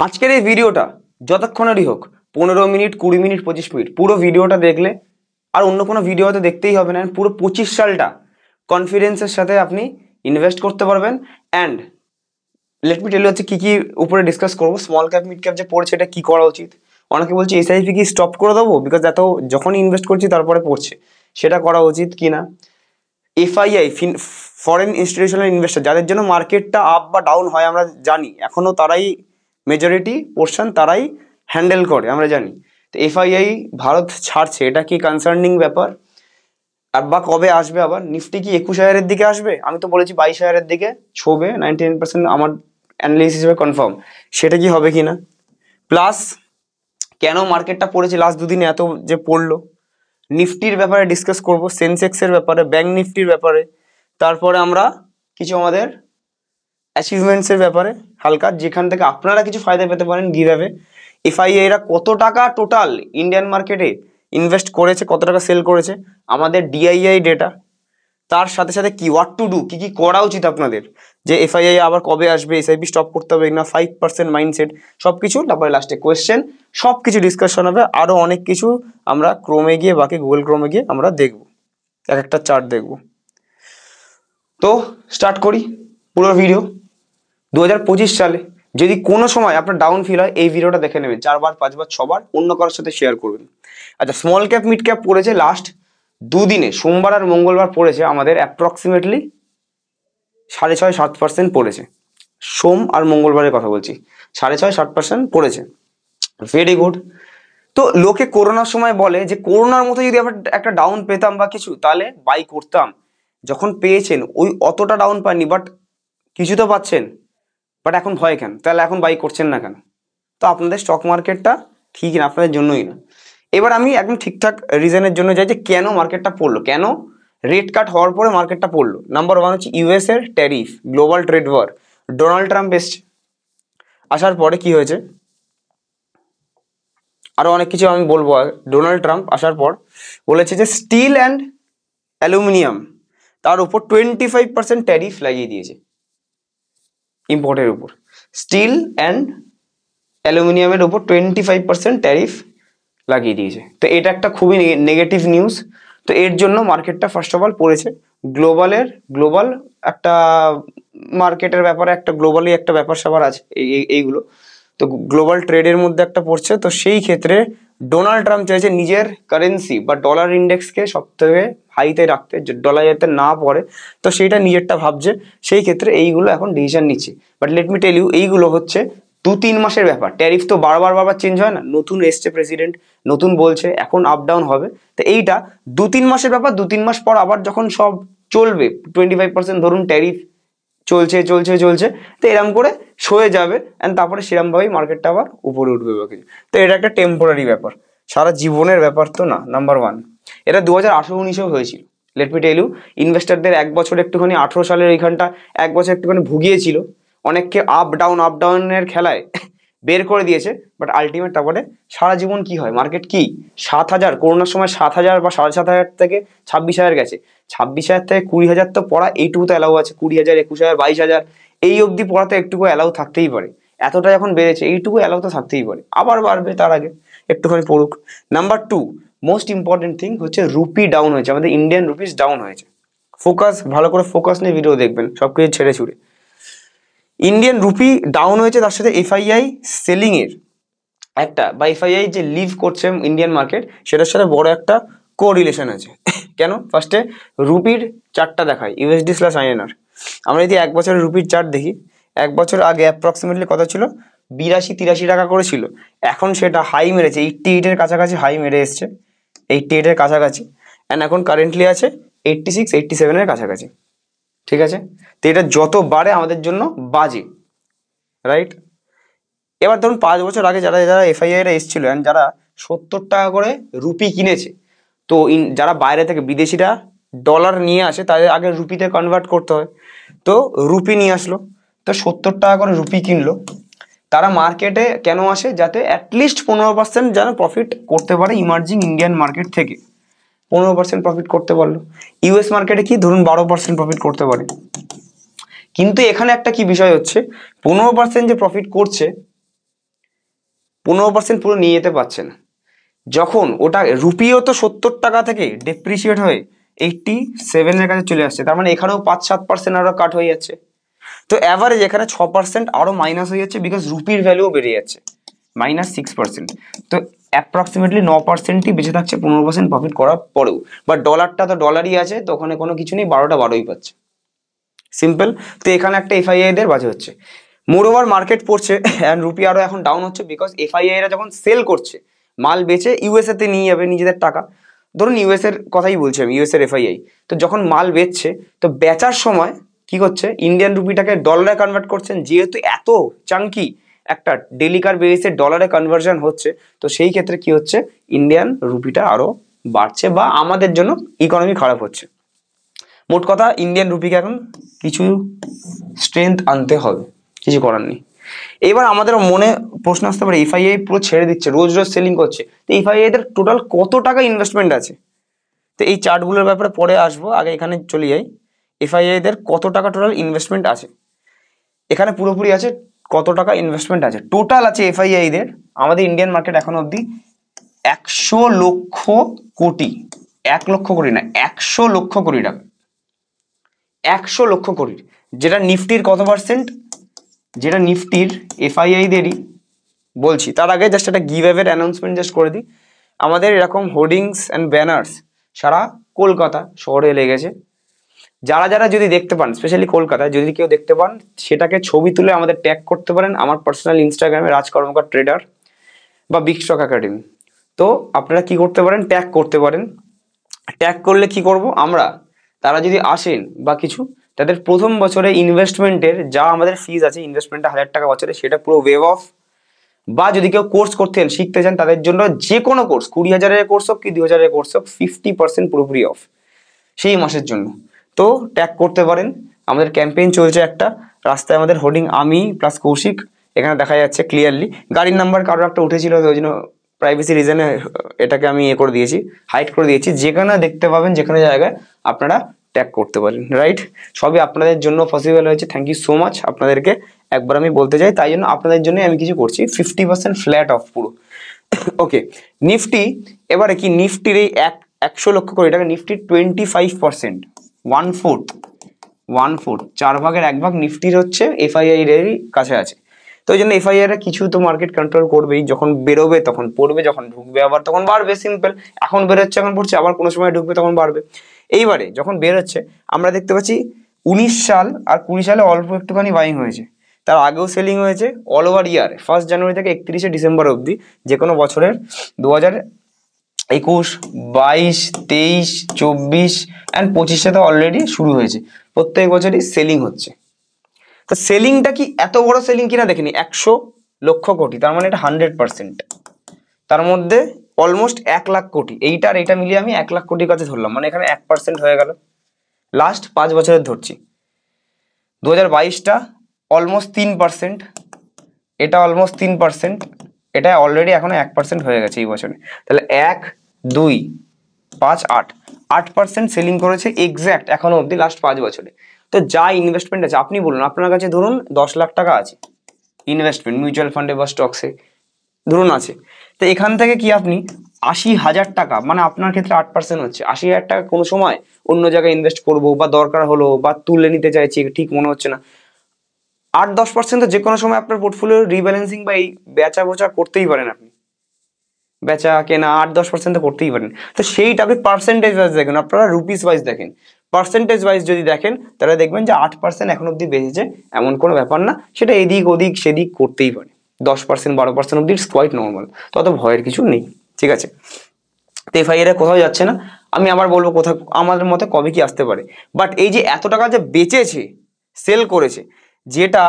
আজকের এই ভিডিওটা যতক্ষণেরই হোক 15 মিনিট 20 মিনিট 25 মিনিট পুরো ভিডিওটা দেখলে আর অন্য কোনো ভিডিও হয়তো দেখতেই হবে না। পুরো 25 সালটা কনফিডেন্সের সাথে আপনি ইনভেস্ট করতে পারবেন। And let me tell you হচ্ছে কি কি উপরে ডিসকাস করবো। স্মল ক্যাপ মিড ক্যাপ যে পড়ছে এটা কি করা উচিত। অনেকে বলছে এসআইপি কি স্টপ করে দেবো বিকজ এত যখনই ইনভেস্ট করছি তারপরে পড়ছে, সেটা করা উচিত কি না। এফআইআই ফরেন ইনস্টিটিউশনাল ইনভেস্টর যাদের জন্য মার্কেটটা আপ বা ডাউন হয় আমরা জানি, এখনো তারাই মেজরিটি পোর্শন তারাই হ্যান্ডেল করে আমরা জানি। তো এফআইআই ভারত ছাড়ছে, এটা কি কনসার্নিং ব্যাপার? আর বা কবে আসবে আবার? নিফটি কি 21,000-এর দিকে আসবে? আমি তো বলেছি 22,000-এর দিকে ছোবে, 99% আমার অ্যানালিসিস হিসেবে কনফার্ম। সেটা কি হবে কি না? প্লাস কেন মার্কেটটা পড়েছে লাস্ট দুদিনে এত যে পড়লো, নিফটির ব্যাপারে ডিসকাস করব, সেন্সেক্সের ব্যাপারে, ব্যাংক নিফটির ব্যাপারে, তারপরে আমরা কিছু আমাদের অ্যাচিভমেন্টসের ব্যাপারে হালকা, যেখান থেকে আপনারা কিছু ফায়দা পেতে পারেন গিভঅ্যাওয়ে। এফআইআই এরা কত টাকা টোটাল ইন্ডিয়ান মার্কেটে ইনভেস্ট করেছে, কত টাকা সেল করেছে, আমাদের ডিআইআই ডেটা, তার সাথে সাথে কি হোয়াট টু ডু, কি কি করা উচিত আপনাদের, যে এফআইআই আবার কবে আসবে, এসআইপি স্টপ করতে হবে না, 5% মাইন্ডসেট, সব কিছু। তারপরে লাস্টে কোয়েশ্চেন, সব কিছু ডিসকাশন হবে। আরও অনেক কিছু আমরা ক্রোমে গিয়ে বাকি গুগল ক্রোমে গিয়ে আমরা দেখব, এক একটা চার্ট দেখব। তো স্টার্ট করি পুরো ভিডিও। 2025 সালে যদি কোনো সময় আপনার ডাউন ফিল হয়, এই ভিডিওটা দেখে নেবেন 4বার 5বার 6বার, অন্য কারোর সাথে শেয়ার করবেন। আচ্ছা, স্মল ক্যাপ মিড ক্যাপ পড়েছে লাস্ট দুদিনে, সোমবার আর মঙ্গলবার পড়েছে আমাদের অ্যাপ্রক্সিমেটলি 6.5-7% পড়েছে। সোম আর মঙ্গলবারের কথা বলছি, 6.5-7% পড়েছে। Very good. তো লোকে করোনার সময় বলে যে করোনার মতো যদি আবার একটা ডাউন পেতাম বা কিছু, তাহলে বাই করতাম। যখন পেয়েছেন ওই অতটা ডাউন পাননি, বাট কিছু তো পাচ্ছেন, বাট এখন ভয় কেন? তাহলে এখন বাই করছেন না কেন? তো আপনাদের স্টক মার্কেটটা ঠিক না, আপনাদের জন্যই না। এবার আমি একদম ঠিকঠাক রিজনের জন্য যাই যে কেন মার্কেটটা পড়লো, কেন রেট কাট হওয়ার পরে মার্কেটটা পড়লো। নাম্বার 1 হচ্ছে ইউএস এর tariff, global trade war. Donald Trump এসছে, আসার পরে কি হয়েছে, আরো অনেক কিছু আমি বলবো। ডোনাল্ড ট্রাম্প আসার পর বলেছে যে স্টিল অ্যান্ড অ্যালুমিনিয়াম, তার উপর 25% ট্যারিফ লাগিয়ে দিয়েছে ইম্পোর্টের উপর। স্টিল অ্যান্ড অ্যালুমিনিয়ামের উপর 25% ট্যারিফ লাগিয়ে দিয়েছে। তো এটা একটা খুবই নেগেটিভ নিউজ। তো এর জন্য মার্কেটটা ফার্স্ট অফ অল পড়েছে। গ্লোবাল একটা মার্কেটের ব্যাপারে একটা গ্লোবালি একটা ব্যাপার স্যাপার আছে এইগুলো। তো গ্লোবাল ট্রেডের মধ্যে একটা পড়ছে। তো সেই ক্ষেত্রে ডোনাল্ড ট্রাম্প চাইছে নিজের কারেন্সি বা ডলার ইন্ডেক্সকে সব থেকে হাইতে রাখতে, যে ডলার যাতে না পড়ে। তো সেইটা নিজেরটা ভাবছে, সেই ক্ষেত্রে এইগুলো এখন ডিসিশন নিচ্ছে। But let me tell you, এইগুলো হচ্ছে 2-3 মাসের ব্যাপার। ট্যারিফ তো বারবার চেঞ্জ হয় না, নতুন এসছে প্রেসিডেন্ট, নতুন বলছে, এখন আপ ডাউন হবে। তো এইটা 2-3 মাসের ব্যাপার। 2-3 মাস পর আবার যখন সব চলবে, 25% ধরুন ট্যারিফ চলছে, তো এরম করে সয়ে যাবে, অ্যান্ড তারপরে সেরম ভাবেই মার্কেটটা আবার উপরে উঠবে বা কিছু। তো এটা একটা টেম্পোরারি ব্যাপার, সারা জীবনের ব্যাপার তো না। নাম্বার 1, এটা 2018-19-এও হয়েছিল। লেট মি টেল ইউ, ইনভেস্টারদের এক বছর একটুখানি 18 সালের এইখানটা এক বছর একটুখানি ভুগিয়েছিল, অনেককে আপ ডাউনের খেলায় বের করে দিয়েছে। বাট আলটিমেট তারপরে সারা জীবন কি হয়, মার্কেট কি 7,000, করোনার সময় 7,000 বা 7,500 থেকে 26,000 গেছে। 26,000 থেকে 20,000 তো পড়া এইটুকু তো অ্যালাউ আছে, 20,000, 21,000, 22,000 এই অবধি পড়াতে একটুকু অ্যালাউ থাকতেই পারে। এতটা যখন বেড়েছে এইটুকু অ্যালাউ তো থাকতেই পারে, আবার বাড়বে তার আগে একটুখানি পড়ুক। নাম্বার 2, মোস্ট ইম্পর্টেন্ট থিং হচ্ছে রুপি ডাউন হয়েছে, আমাদের ইন্ডিয়ান রুপিস ডাউন হয়েছে। ফোকাস, ভালো করে ফোকাস নিয়ে ভিডিও দেখবেন, সব কিছু ছেড়ে ছুড়ে। ইন্ডিয়ান রুপি ডাউন হয়েছে, তার সাথে এফআইআই সেলিং এর একটা বা এফআইআই যে লিভ করছে ইন্ডিয়ান মার্কেট, সেটার সাথে বড় একটা কোরিলেশন আছে। কেন? ফার্স্টে রুপির চার্টটা দেখায়, USD/INR। আমরা যদি এক বছরের রুপির চার্ট দেখি, এক বছর আগে অ্যাপ্রক্সিমেটলি কত ছিল, 82-83 টাকা করে ছিল। এখন সেটা হাই মেরেছে, 88-এর কাছাকাছি হাই মেরে এসছে, 88-এর কাছাকাছি। অ্যান্ড এখন কারেন্টলি আছে 86-87-এর কাছাকাছি। ঠিক আছে? তো এটা যত বাড়ে আমাদের জন্য বাজে, রাইট? এবার ধরুন 5 বছর আগে যারা এফআইআই এরা এসেছিল অ্যান্ড যারা 70 টাকা করে রুপি কিনেছে, তো যারা বাইরে থেকে বিদেশিরা ডলার নিয়ে আসে, তাদের আগে রুপিতে কনভার্ট করতে হয়। তো রুপি নিয়ে আসলো, তো 70 টাকা করে রুপি কিনলো। তারা মার্কেটে কেন আসে? যাতে অ্যাটলিস্ট 15% যেন প্রফিট করতে পারে ইমার্জিং ইন্ডিয়ান মার্কেট থেকে। 15% প্রফিট করতে পারলো। ইউএস মার্কেটে কি ধরুন 12% প্রফিট করতে পারে। কিন্তু এখানে একটা কি বিষয় হচ্ছে, 15% যে প্রফিট করছে, 15% পুরো নিয়ে যেতে পারছে না। যখন ওটা রুপিও তো 70 টাকা থেকে ডেপ্রিসিয়েট হয়ে 87 এর কাছে চলে আসছে, তার মানে এখানেও 5-7% আরো কাট হয়ে যাচ্ছে। তো অ্যাভারেজ এখানে 6% আরো মাইনাস হয়ে যাচ্ছে, বিকজ রুপির ভ্যালুও বেড়ে যাচ্ছে, -6%। তো অ্যাপ্রক্সিমেটলি 9%ই বেঁচে থাকছে 15% প্রফিট করার পরেও। বাট ডলারটা তো ডলারই আছে, তো ওখানে কোনো কিছু নেই, 12টা 12ই পাচ্ছে, সিম্পল। তো এখানে একটা এফআইআই দের বাজে হচ্ছে। মোর ওভার মার্কেট পড়ছে অ্যান্ড রুপি আরো এখন ডাউন হচ্ছে, বিকজ এফআইআই রা যখন সেল করছে মাল বেচে ইউএসএ তে নিয়ে যাবে নিজেদের টাকা, ধরুন ইউএস এর কথাই বলছি আমি, ইউএস এর এফআইআই। তো যখন মাল বেচছে, তো বেচার সময় কি করছে, ইন্ডিয়ান রুপিটাকে ডলারে কনভার্ট করছেন, যেহেতু এত চাঙ্কি একটা ডেলিকার বেসে ডলারে কনভার্সন হচ্ছে, তো সেই ক্ষেত্রে কি হচ্ছে, ইন্ডিয়ান রুপিটা আরো বাড়ছে বা আমাদের জন্য ইকোনমি খারাপ হচ্ছে। মোট কথা ইন্ডিয়ান রুপিকে এখন কিছু স্ট্রেংথ আনতে হবে, কিছু করার নেই। এবার আমাদের মনে প্রশ্ন আসতে পারে, এফআইআই পুরো ছেড়ে দিচ্ছে, রোজ রোজ সেলিং করছে, তো এফআইআই দের টোটাল কত টাকা ইনভেস্টমেন্ট আছে? তো এই চার্টগুলোর ব্যাপারে পরে আসবো, আগে এখানে চলে যাই। এফআইআই দের কত টাকা টোটাল ইনভেস্টমেন্ট আছে, এখানে পুরোপুরি আছে কত টাকা ইনভেস্টমেন্ট আছে। টোটাল আছে এফআইআই দের আমাদের ইন্ডিয়ান মার্কেট এখন অব্দি 100 লক্ষ কোটি, 1 লক্ষ কোটি না, 100 লক্ষ কোটি টাকা, 100 লক্ষ কোটির। যেটা নিফটির কত পার্সেন্ট, যেটা নিফটির এফআইআই দেরই বলছি। তার আগে জাস্ট একটা গিভ অ্যাওয়ের অ্যানাউন্সমেন্ট জাস্ট করে দিই। আমাদের এরকম হোর্ডিংস অ্যান্ড ব্যানার্স সারা কলকাতা শহরে লেগেছে। যারা যারা যদি দেখতে পান, স্পেশালি কলকাতায় যদি কেউ দেখতে পান, সেটাকে ছবি তুলে আমাদের ট্যাগ করতে পারেন আমার পার্সোনাল ইনস্টাগ্রামে রাজ কর্মকার ট্রেডার বা বিগ স্টক একাডেমি। তো আপনারা কি করতে পারেন, ট্যাগ করতে পারেন। ট্যাগ করলে কি করব আমরা, তারা যদি আসেন বা কিছু, তাদের প্রথম বছরে ইনভেস্টমেন্টের যা আমাদের ফিজ আছে, ইনভেস্টমেন্টটা 1000 টাকা বছরে, সেটা পুরো ওয়েভ অফ। বা যদি কেউ কোর্স করতে শিখতে চান, তাদের জন্য যে কোনো কোর্স, 20,000-এর কোর্স হোক কি 2,000-এর কোর্স হোক, 50% পুরোপুরি অফ সেই মাসের জন্য। তো ট্যাগ করতে পারেন। আমাদের ক্যাম্পেইন চলছে একটা, রাস্তায় আমাদের হোর্ডিং আমি প্লাস কৌশিক এখানে দেখা যাচ্ছে ক্লিয়ারলি। গাড়ির নাম্বার কারোর একটা উঠেছিল, ওই জন্য প্রাইভেসি রিজনে এটাকে আমি করে দিয়েছি, হাইড করে দিয়েছি। যেখানে দেখতে পাবেন, যেখানে জায়গায় আপনারা ট্যাগ করতে পারেন, রাইট। সবই আপনাদের জন্য পসিবল হয়েছে, থ্যাংক ইউ সো মাচ আপনাদেরকে। একবার আমি বলতে চাই, তাই জন্য আপনাদের জন্য আমি কিছু করছি, 50% ফ্ল্যাট অফ পুরো। ওকে, নিফটি এবারে কি, নিফটির এই 100 লক্ষ কোটি টাকা, নিফটির 25%, 1/4, 4 ভাগের 1 ভাগ নিফটির হচ্ছে এফআইআই এর কাছে আছে। তো ওই জন্য এফআইআই এর কিছু তো মার্কেট কন্ট্রোল করবেই, যখন বেরোবে তখন পড়বে, যখন ঢুকবে আবার তখন বাড়বে, সিম্পল। এখন বেরোচ্ছে এখন পড়ছে, আবার কোনো সময় ঢুকবে তখন বাড়বে। এইবারে যখন বেরোচ্ছে আমরা দেখতে পাচ্ছি 19 সাল আর 20 সালে অল্প একটুখানি বাইং হয়েছে, তার আগেও সেলিং হয়েছে। অল ওভার ইয়ার 1 জানুয়ারি থেকে 31 ডিসেম্বর অবধি যে কোনো বছরের 2021, 22, 23, 24 অ্যান্ড 25 তো অলরেডি শুরু হয়েছে, প্রত্যেক বছরই সেলিং হচ্ছে। তো সেলিংটা কি এত বড় সেলিং কিনা দেখেনি, 100 লক্ষ কোটি, তার মানে এটা 100%। তার মধ্যে অলমোস্ট 1 লাখ কোটি, এইটা আর এইটা মিলিয়ে আমি 1 লাখ কোটির কাছে ধরলাম, মানে এখানে 1% হয়ে গেল। লাস্ট 5 বছরের ধরছি, 2022টা অলমোস্ট 3%, এটা অলমোস্ট 3%, এটা অলরেডি এখনো 1% হয়ে গেছে এই বছরে। তাহলে 1, 2, 5, 8% সেলিং করেছে এক্স্যাক্ট এখনো অবধি লাস্ট 5 বছরে। তো যা ইনভেস্টমেন্ট আছে, আপনি বলুন আপনার কাছে ধরুন 10 লাখ টাকা আছে ইনভেস্টমেন্ট মিউচুয়াল ফান্ডে বা স্টকসে ধরুন আছে, তো এখান থেকে কি আপনি 80,000 টাকা, মানে আপনার ক্ষেত্রে 8% হচ্ছে, 80,000 টাকা কোনো সময় অন্য জায়গায় ইনভেস্ট করবো বা দরকার হলো বা তুলে নিতে চাইছি, ঠিক মনে হচ্ছে না, 8-10% তো যে কোনো সময় আপনার পোর্টফোলিও রিব্যালেন্সিং বা এই বেচা বোচা করতেই পারেন, আপনি বেচা কেনা 8-10% তো করতেই পারেন। তো সেইটাকে পার্সেন্টেজ ওয়াইজ দেখেন, আপনারা রুপিস ওয়াইজ দেখেন। পার্সেন্টেজ ওয়াইজ যদি দেখেন তাহলে দেখবেন যে 8% এখন অব্দি বেঁচেছে, এমন কোনো ব্যাপার না, সেটা এদিক ওদিক সেদিক করতেই পারে। 10%, 12% অব্দি ইটস কোয়াইট নর্মাল, তত ভয়ের কিছু নেই, ঠিক আছে। তো এফআইআর কোথাও যাচ্ছে না। আমি আবার বলবো কোথাও আমাদের মতে কবে কি আসতে পারে, বাট এই যে এত টাকা যে বেচেছে, সেল করেছে, যেটা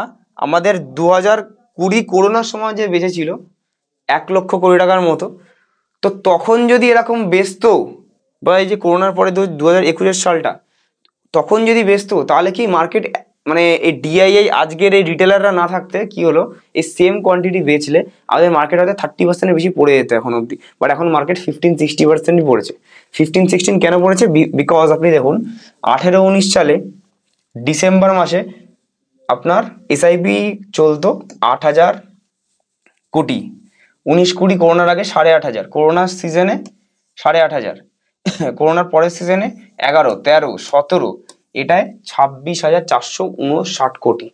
আমাদের 2020 করোনার সময় যে বেঁচেছিল 1 লক্ষ কোটি টাকার মতো, তো তখন যদি এরকম বেচতো, বা এই যে করোনার পরে 2021 সালটা, তখন যদি বেচতো, তাহলে কি মার্কেট, মানে এই ডিআইআই আজকের এই রিটেলাররা না থাকতে কি হলো, এই সেম কোয়ান্টিটি বেচলে আমাদের মার্কেট হয়তো 30% বেশি পড়ে যেত এখন অব্দি, বাট এখন মার্কেট 15-60% পড়েছে। 15-16 কেন পড়েছে, বিকজ আপনি দেখুন 18-19 সালে ডিসেম্বর মাসে আপনার এসআইপি চলতো 8,000 কোটি, 19-20 করোনার আগে 8,500, করোনার সিজনে 8,500, করোনার পরের সিজনে 11, 13, 17, এটায় 26,459 কোটি,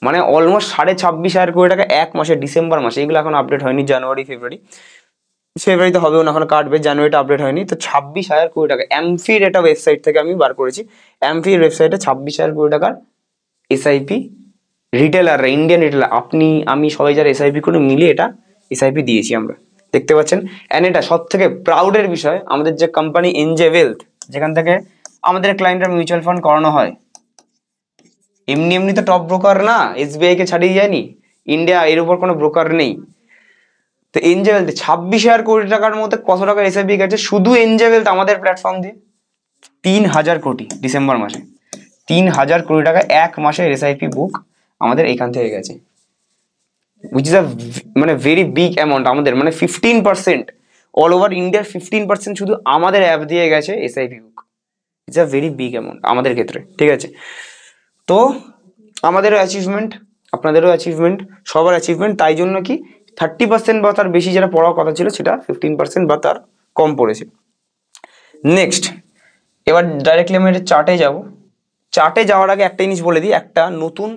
মানে অলমোস্ট 26,500 কোটি টাকা এক মাসে, ডিসেম্বর মাসে। এগুলো এখন আপডেট হয়নি, জানুয়ারি ফেব্রুয়ারিতে হবেও না, এখন কাটবে, জানুয়ারিতে আপডেট হয়নি। তো 26,000 কোটি টাকা অ্যামফির এটা ওয়েবসাইট থেকে আমি বার করেছি। অ্যামফির ওয়েবসাইটে 26,000 কোটি টাকার এসআইপি রিটেলার, ইন্ডিয়ান রিটেলার, আপনি আমি সবাই যারা এসআইপি করে মিলিয়ে এটা এসআইপি দিয়েছি আমরা, দেখতে পাচ্ছেন। অ্যান্ড এটা সব থেকে প্রাউডের বিষয়, আমাদের যে কোম্পানি এনজে ওয়েলথ, যেখান থেকে আমাদের ক্লায়েন্টরা মিউচুয়াল ফান্ড করানো হয়, এমনি এমনি তো টপ ব্রোকার না, এসবিআই কে ছাড়িয়ে যায়নি, ইন্ডিয়া এর উপর কোনো ব্রোকার নেই। তো এনজে ওয়েলথ 26,000 কোটি টাকার মধ্যে কত টাকা এসআইপি গেছে শুধু এনজে ওয়েলথ আমাদের প্ল্যাটফর্ম দিয়ে? 3,000 কোটি ডিসেম্বর মাসে, 3,000 কোটি টাকা এক মাসে এসআইপি বুক আমাদের এখান থেকে গেছে, which is a মানে ভেরি বিগ অ্যামাউন্ট আমাদের, মানে 15%, অল ওভার ইন্ডিয়ার 15% শুধু আমাদের অ্যাপ দিয়ে গেছে SIP book. It's a very big amount আমাদের ক্ষেত্রে, ঠিক আছে। তো আমাদেরও অ্যাচিভমেন্ট, আপনাদেরও অ্যাচিভমেন্ট, সবার অ্যাচিভমেন্ট, তাই জন্য কি 30% বা তার বেশি যারা পড়ার কথা ছিল সেটা 15% বা তার কম পড়েছে। নেক্সট, এবার ডাইরেক্টলি আমি একটা চার্টে যাব। চার্টে যাওয়ার আগে একটা জিনিস বলে দিই, একটা নতুন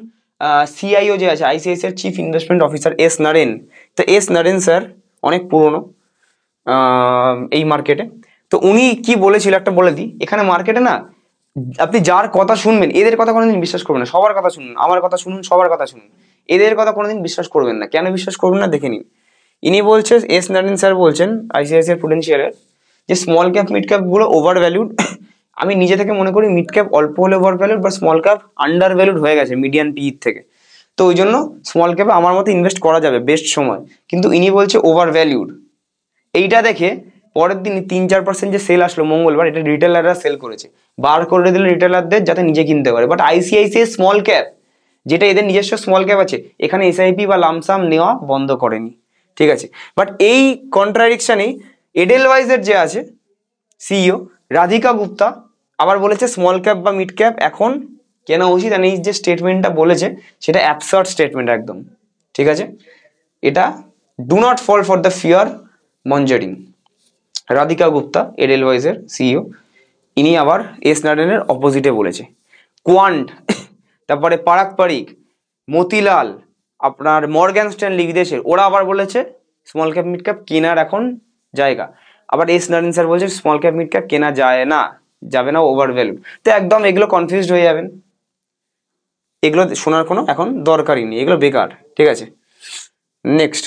সিআইও যে আছে ICICI chief investment officer S Narine. তো এস নারেন স্যার অনেক পুরনো এই মার্কেটে। তো উনি কি বলেছিল একটা বলে দিই, এখানে মার্কেটে না আপনি যার কথা শুনবেন, এদের কথা কোনোদিন বিশ্বাস করবেন না, সবার কথা শুনুন, আমার কথা শুনুন, সবার কথা শুনুন, এদের কথা কোনোদিন বিশ্বাস করবেন না। কেন বিশ্বাস করবেন না দেখে নিন। ইনি বলছে, এস নারেন স্যার বলছেন আইসিআইসিআই প্রুডেন্সিয়ালের, যে স্মল ক্যাপ মিড ক্যাপ গুলো ওভার ভ্যালুড। আমি নিজে থেকে মনে করি মিড ক্যাপ অল্প হলে ওভার ভ্যালুড, বা স্মল ক্যাপ আন্ডার ভ্যালুড হয়ে গেছে মিডিয়ান পিই থেকে। তো ওই জন্য স্মল ক্যাপে আমার মতে ইনভেস্ট করা যাবে বেস্ট সময়, কিন্তু ইনি বলছে ওভার ভ্যালুড। এইটা দেখে পরের দিন 3-4% যে সেল আসলো মঙ্গলবার, এটা রিটেলাররা সেল করেছে, বার করে দিল রিটেলারদের যাতে নিজে কিনতে পারে। বাট আইসিআইসিআই স্মল ক্যাপ, যেটা এদের নিজস্ব স্মল ক্যাপ আছে, এখানে এসআইপি বা লামসাম নেওয়া বন্ধ করেনি, ঠিক আছে। বাট এই কন্ট্রাডিকশনেই এডেলওয়াইজের যে আছে সিইও রাধিকা গুপ্তা আবার বলেছে স্মল ক্যাপ বা মিড ক্যাপ এখন কেনা উচিত। আর এই যে স্টেটমেন্টটা বলেছে সেটা অ্যাবসার্ড স্টেটমেন্ট একদম, ঠিক আছে। এটা do not fall for the fear mongering. Radhika Gupta এডেলওয়াইজের সিইও, ইনি আবার এস নারেনের অপোজিটে বলেছে। কোয়ান্ট, তারপরে পারাক পারিক, মতিলাল, আপনার মর্গ্যান স্ট্যানলি বিদেশের, ওরা আবার বলেছে স্মল ক্যাপ মিড ক্যাপ কেনার এখন জায়গা। আবার এস নারেন স্যার বলছে স্মল ক্যাপ মিড ক্যাপ কেনা যায় না, যাবে না, ওভার ভ্যালু। তো একদম এগুলো কনফিউজড হয়ে যাবেন, এগুলো শোনার কোনো এখন দরকারই নেই, এগুলো বেকার, ঠিক আছে। নেক্সট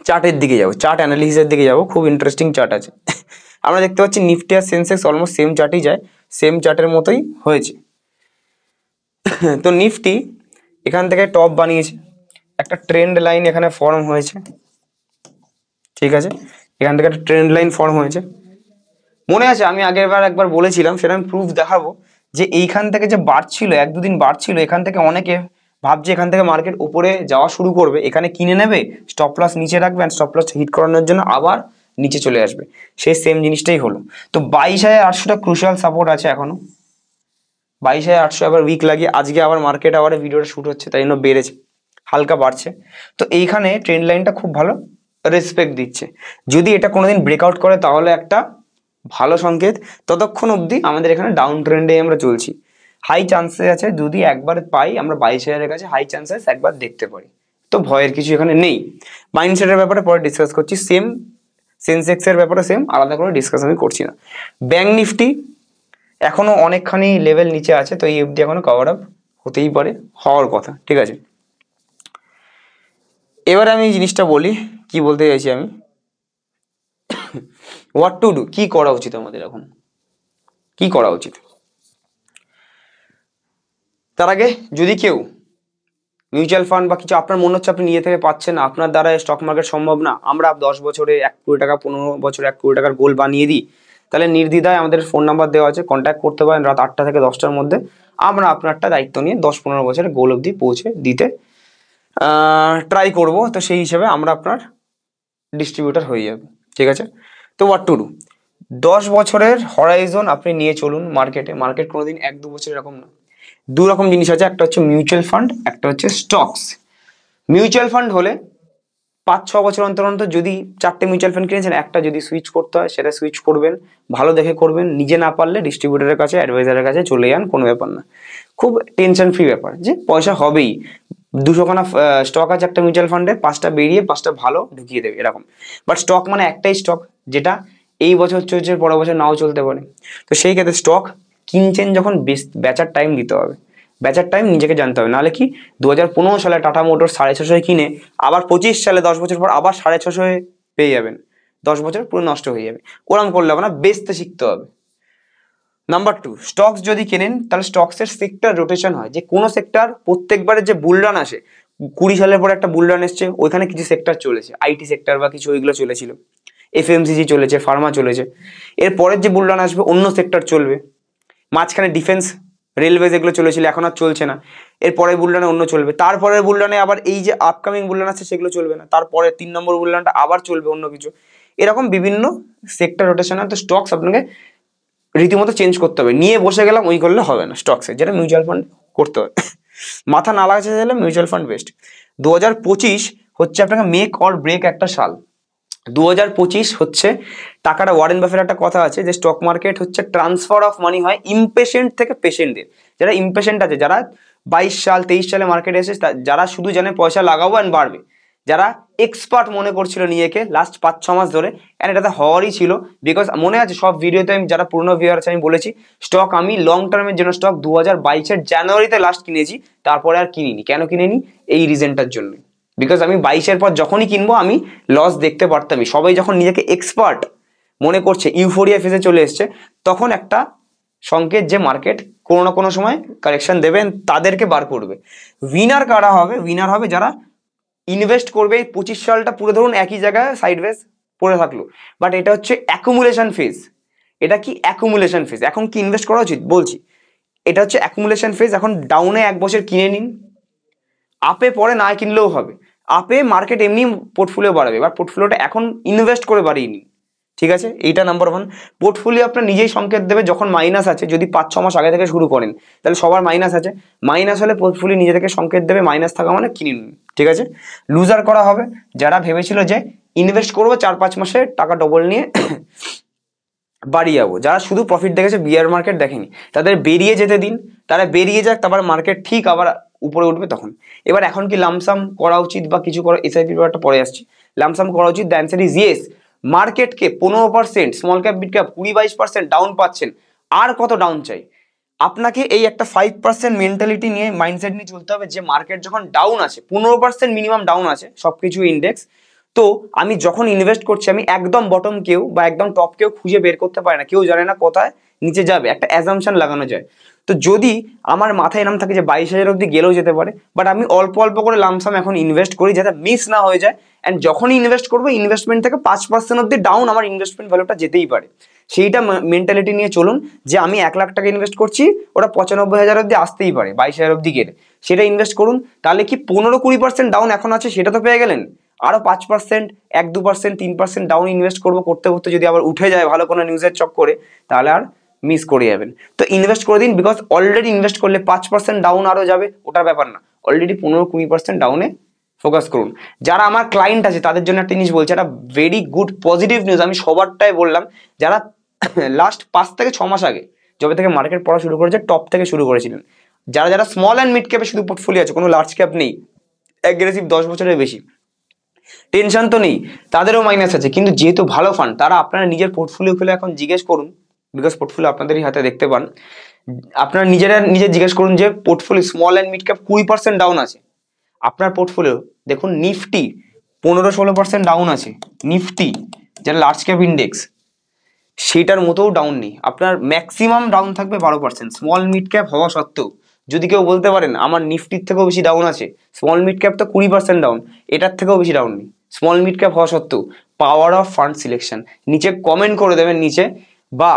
চার্টের দিকে যাবো, চার্ট অ্যানালিসিসের দিকে যাবো, খুব ইন্টারেস্টিং চার্ট আছে। আমরা দেখতে পাচ্ছি নিফটি আর সেন্সেক্স অলমোস্ট সেম চার্টেই যায়, সেম চার্টের মতোই হয়েছে। তো নিফটি এখান থেকে টপ বানিয়েছে, একটা ট্রেন্ড লাইন এখানে ফর্ম হয়েছে, ঠিক আছে। এখান থেকে একটা ট্রেন্ড লাইন ফর্ম হয়েছে, মনে আছে আমি আগের বার একবার বলেছিলাম, সেটা আমি প্রুফ দেখাবো, যে এইখান থেকে যে বাড়ছিল, 1-2 দিন বাড়ছিল, এখান থেকে অনেকে ভাবছে এখান থেকে মার্কেট উপরে যাওয়া শুরু করবে, এখানে কিনে নেবে, স্টপ লস নিচে রাখবে, স্টপ লস হিট করানোর জন্য আবার নিচে চলে আসবে, সেই সেম জিনিসটাই হলো। তো 22,800টা ক্রুশিয়াল সাপোর্ট আছে এখনো, 22,800 আবার উইক লাগিয়ে আজকে আবার মার্কেট আবার ভিডিওটা শুট হচ্ছে, তাই জন্য বেড়েছে, হালকা বাড়ছে। তো এইখানে ট্রেন্ড লাইনটা খুব ভালো রেসপেক্ট দিচ্ছে, যদি এটা কোনোদিন ব্রেকআউট করে তাহলে একটা ভালো সংকেত। ততক্ষণ অবধি আমাদের এখানে ডাউন ট্রেন্ডে আমরা চলছি, হাই চান্সেস আছে যদি একবার পাই আমরা 22,000-এর কাছে, হাই চান্সেস একবার দেখতে পারি, তো ভয়ের কিছু এখানে নেই। মাইন্ডসেটের ব্যাপারে পরে ডিসকাস করছি, সেম সেন্সেক্সের ব্যাপারে সেম, আলাদা করে ডিসকাস আমি করছি না। ব্যাংক নিফটি এখনো অনেকখানি লেভেল নিচে আছে, তো এই অবধি এখনো কভার আপ হতেই পারে, হওয়ার কথা, ঠিক আছে। এবারে আমি জিনিসটা বলি, কি বলতে চাইছি আমি, হোয়াট টু ডু, কি করা উচিত আমাদের এখন, কি করা উচিত। তার আগে যদি কেউ মিউচুয়াল ফান্ড বা কিছু আপনার মনে হচ্ছে আপনি নিজে থেকে পাচ্ছেন না, আপনার দ্বারা স্টক মার্কেট সম্ভব না, আমরা 10 বছরে 1 কোটি টাকা, 15 বছরে 1 কোটি টাকার গোল বানিয়ে দিই, তাহলে নির্দ্বিধায় আমাদের ফোন নাম্বার দেওয়া আছে, কন্ট্যাক্ট করতে পারেন রাত 8টা থেকে 10টার মধ্যে। আমরা আপনারটা দায়িত্ব নিয়ে 10-15 বছরে গোল অবধি পৌঁছে দিতে ট্রাই করব। তো সেই হিসেবে আমরা আপনার ডিস্ট্রিবিউটার হয়ে যাবে, ঠিক আছে। তো হোয়াট টু ডু, 10 বছরের হরাইজন আপনি নিয়ে চলুন মার্কেটে। মার্কেট কোনোদিন 1-2 বছর এরকম না, 2 রকম জিনিস আছে, একটা হচ্ছে মিউচুয়াল ফান্ড, একটা হচ্ছে স্টকস। মিউচুয়াল ফান্ড হলে 5-6 বছর অন্তর অন্তর যদি 4টে মিউচুয়াল ফান্ড কিনেছেন, একটা যদি সুইচ করতে হয় সেটা সুইচ করবেন, ভালো দেখে করবেন। নিজে না পারলে ডিস্ট্রিবিউটরের কাছে, অ্যাডভাইজারের কাছে চলে যান, কোনো ব্যাপার না। খুব টেনশন ফ্রি ব্যাপার, যে পয়সা হবেই। 200খানা স্টক আছে একটা মিউচুয়াল ফান্ডে, 5টা বেরিয়ে 5টা ভালো ঢুকিয়ে দেবে এরকম। বাট স্টক মানে একটাই স্টক, যেটা এই বছর চলছে, পরের বছর নাও চলতে পারে। তো সেই ক্ষেত্রে স্টক কিনছেন যখন, বেচার টাইম দিতে হবে, বেচার টাইম নিজেকে জানতে হবে। নাহলে কি 2015 সালে টাটা মোটর 650 কিনে আবার 25 সালে 10 বছর পর আবার 650 পেয়ে যাবেন, 10 বছর পুরো নষ্ট হয়ে যাবে। ওরম করলে হবে না, বেচতে শিখতে হবে। নাম্বার 2, স্টকস যদি কেনেন তাহলে স্টকসের সেক্টর রোটেশন হয়, যে কোনো সেক্টর প্রত্যেকবারের যে বুলরান আসে, 20 সালের পরে একটা বুলরান এসছে, ওইখানে কিছু সেক্টর চলেছে, আইটি সেক্টর বা কিছু ওইগুলো চলেছিল, এফএমসিজি চলেছে, ফার্মা চলেছে। এর পরের যে বুলরান আসবে অন্য সেক্টর চলবে। মাঝখানে ডিফেন্স, রেলওয়েজ এগুলো চলেছিল, এখন আর চলছে না। এরপরে বুলরানে অন্য চলবে, তারপরের বুলরানে আবার এই যে আপকামিং বুলরান আছে সেগুলো চলবে না, তারপরে 3 নম্বর বুলরানটা আবার চলবে অন্য কিছু। এরকম বিভিন্ন সেক্টর রোটেশন হয়। তো স্টকস আপনাকে রীতিমতো চেঞ্জ করতে হবে। নিয়ে বসে গেলাম ওই করলে হবে না, স্টকসে যেটা মিউচুয়াল ফান্ড করতে হবে। মাথা না লাগাতে চাইলে মিউচুয়াল ফান্ড বেস্ট। 2025 হচ্ছে আপনাকে মেক অর ব্রেক একটা সাল। 2025 হচ্ছে টাকাটা, ওয়ারেন বাফের একটা কথা আছে যে স্টক মার্কেট হচ্ছে ট্রান্সফার অফ মানি হয় ইমপেশেন্ট থেকে পেশেন্টদের। যারা ইমপেশেন্ট আছে, যারা 22 সাল 23 সালে মার্কেটে এসে যারা শুধু জানে পয়সা লাগাবো অ্যান্ড বাড়বে, যারা এক্সপার্ট মনে করছিল নিজেকে লাস্ট 5-6 মাস ধরে, অ্যান্ড এটাতে হওয়ারই ছিল। বিকজ মনে আছে সব ভিডিওতে আমি, যারা পুরনো ভিউয়ার আছে, আমি বলেছি স্টক আমি লং টার্মের জন্য স্টক 2022-এর জানুয়ারিতে লাস্ট কিনেছি, তারপরে আর কিনিনি। কেন কিনিনি? এই রিজনটার জন্য। বিকজ আমি 22-এর পর যখনই কিনবো আমি লস দেখতে পারতামই। সবাই যখন নিজেকে এক্সপার্ট মনে করছে, ইউফোরিয়া ফেজে চলে এসছে, তখন একটা সংকেত যে মার্কেট কোনো না কোনো সময় কারেকশন দেবেন, তাদেরকে বার করবে। উইনার কারা হবে? উইনার হবে যারা ইনভেস্ট করবে। 25 সালটা পুরো ধরুন একই জায়গায় সাইডওয়েজ পড়ে থাকলো, বাট এটা হচ্ছে অ্যাকুমুলেশন ফেজ। এটা কি অ্যাকুমুলেশন ফেজ? এখন কি ইনভেস্ট করা উচিত বলছি, এটা হচ্ছে অ্যাকুমুলেশন ফেজ। এখন ডাউনে 1 বছর কিনে নিন, আপে পরে না কিনলেও হবে। আপে মার্কেট এমনি পোর্টফোলিও বাড়াবে, এবার পোর্টফোলিওটা এখন ইনভেস্ট করে বাড়িয়ে নিন, ঠিক আছে? এইটা নাম্বার 1। পোর্টফোলিও আপনার নিজেই সংকেত দেবে যখন মাইনাস আছে। যদি 5-6 মাস আগে থেকে শুরু করেন তাহলে সবার মাইনাস আছে, মাইনাস হলে পোর্টফোলিও নিজে থেকে সংকেত দেবে মাইনাস থাকা মানে কিনে নিন, ঠিক আছে? লুজার করা হবে যারা ভেবেছিল যে ইনভেস্ট করবো 4-5 মাসে টাকা ডবল নিয়ে বাড়িয়ে যাবো, যারা শুধু প্রফিট দেখেছে, বিয়ার মার্কেট দেখেনি, তাদের বেরিয়ে যেতে দিন। তারা বেরিয়ে যাক, তারপর মার্কেট ঠিক আবার উপরে উঠবে তখন। এবার এখন কি লামসাম করা উচিত বা কিছু করা, এসআইপি ব্যাপারটা পরে আসছি। লামসাম করা উচিত? The answer is yes. মার্কেটকে 15%, small cap mid cap 20-22% down পাচ্ছেন, আর কত ডাউন চাই? আপনাকে এই একটা 5% মেন্টালিটি নিয়ে, মাইন্ডসেট নিয়ে চলতে হবে যে মার্কেট যখন ডাউন আছে, 15% মিনিমাম ডাউন আছে সবকিছু ইন্ডেক্স, তো আমি যখন ইনভেস্ট করছি আমি একদম বটম কেউ বা একদম টপ কেউ খুঁজে বের করতে পারে না, কেউ জানে না কোথায় নিচে যাবে, একটা অ্যাজাম্পশন লাগানো যায়। তো যদি আমার মাথায় এরকম থাকে যে 22,000 অব্দি গেলেও যেতে পারে, বাট আমি অল্প অল্প করে লামসাম এখন ইনভেস্ট করি যাতে মিস না হয়ে যায়, অ্যান্ড যখনই ইনভেস্ট করবো ইনভেস্টমেন্ট থেকে 5% অব্দি ডাউন আমার ইনভেস্টমেন্ট ভ্যালুটা যেতেই পারে। সেইটা মেন্টালিটি নিয়ে চলুন, যে আমি 1 লাখ টাকা ইনভেস্ট করছি, ওটা 95,000 অব্দি আসতেই পারে, 22,000 অব্দি গেলে সেটা ইনভেস্ট করুন। তাহলে কি 15-20% ডাউন এখন আছে সেটা তো পেয়ে গেলেন, আরো 5%, 1-2%, 3% ডাউন ইনভেস্ট করবো, করতে করতে যদি আবার উঠে যায় ভালো কোনো নিউজের চক্করে, তাহলে আর মিস করে যাবেন। তো ইনভেস্ট করে দিন, বিকজ অলরেডি ইনভেস্ট করলে 5% ডাউন আরো যাবে, ওটার ব্যাপার না, অলরেডি 15-20% ডাউনে ফোকাস করুন। যারা আমার ক্লায়েন্ট আছে তাদের জন্য একটা জিনিস বলছি, একটা ভেরি গুড পজিটিভ নিউজ, আমি সবারটাই বললাম, যারা লাস্ট 5-6 মাস আগে যবে থেকে মার্কেট পড়া শুরু করেছে, টপ থেকে শুরু করেছিলেন, যারা যারা স্মল অ্যান্ড মিড ক্যাপে শুধু পোর্টফোলিও আছে, কোনো লার্জ ক্যাপ নেই, অ্যাগ্রেসিভ 10 বছরের বেশি, টেনশন তো নেই, তাদেরও মাইনাস আছে, কিন্তু যেহেতু ভালো ফান্ড, তারা আপনারা নিজের পোর্টফোলিও খুলে এখন জিজ্ঞেস করুন, বিকজ পোর্টফোলিও আপনাদেরই হাতে দেখতে পান, আপনারা নিজে জিজ্ঞেস করুন যে portfolio small and mid cap 20% down আছে, আপনার পোর্টফোলিও দেখুন নিফটি 15-16% ডাউন আছে, নিফটি যেটা লার্জ ক্যাপ ইন্ডেক্স সেটার মতোও ডাউন নেই, আপনার ম্যাক্সিমাম ডাউন থাকবে 12%, স্মল মিড ক্যাপ হওয়া সত্ত্বেও। যদি কেউ বলতে পারেন আমার নিফটির থেকেও বেশি ডাউন আছে, স্মল মিড ক্যাপ তো 20% ডাউন, এটার থেকেও বেশি ডাউন নেই স্মল মিড ক্যাপ হওয়া সত্ত্বেও। পাওয়ার অফ ফান্ড সিলেকশন, নিচে কমেন্ট করে দেবেন নিচে, বা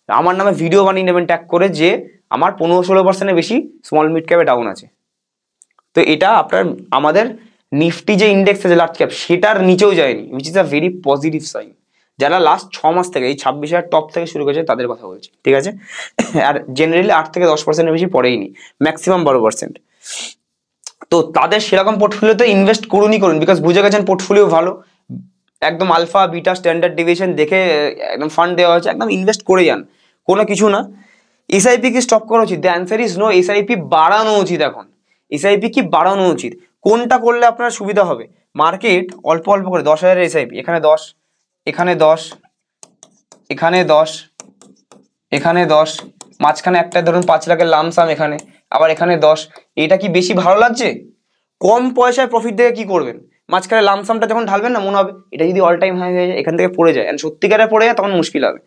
আমার নামে ভিডিও বানিয়ে নেবেন ট্যাগ করে যে আমার 15-16%-এর বেশি স্মল মিড ক্যাপে ডাউন আছে। তো এটা আপনার আমাদের নিফটি যে ইন্ডেক্স আছে লার্জ ক্যাপ, সেটার নিচেও যায়নি, which is a very positive sign. যারা লাস্ট 6 মাস থেকে এই 26,000 টপ থেকে শুরু করেছে তাদের কথা বলছি, ঠিক আছে? আর জেনারেলি 8-10%-এর বেশি পড়েইনি, ম্যাক্সিমাম 12%। তো তাদের সেরকম পোর্টফোলিওতে ইনভেস্ট করুন, বিকজ বুঝে গেছেন পোর্টফোলিও ভালো, একদম আলফা বিটা স্ট্যান্ডার্ড ডিভিশন দেখে একদম ফান্ড দেওয়া হয়েছে, একদম ইনভেস্ট করে যান, কোনো কিছু না। এসআইপি কি স্টপ করা উচিত? The answer is no. SIP বাড়ানো উচিত। এখন এসআইপি কি বাড়ানো উচিত? কোনটা করলে আপনার সুবিধা হবে? মার্কেট অল্প অল্প করে 10,000 এসআইপি, এখানে 10, এখানে 10, এখানে 10, এখানে 10, মাঝখানে একটা ধরুন 5 লাখের লামসাম এখানে, আবার এখানে 10। এটা কি বেশি ভালো লাগছে? কম পয়সায় প্রফিট দেখে কি করবেন? মাঝখানে লামসামটা যখন ঢালবেন না, মনে হবে এটা যদি অল টাইম হাই হয়ে যায়, এখান থেকে পড়ে যায়, সত্যিকারে পড়ে যায়, তখন মুশকিল হবে।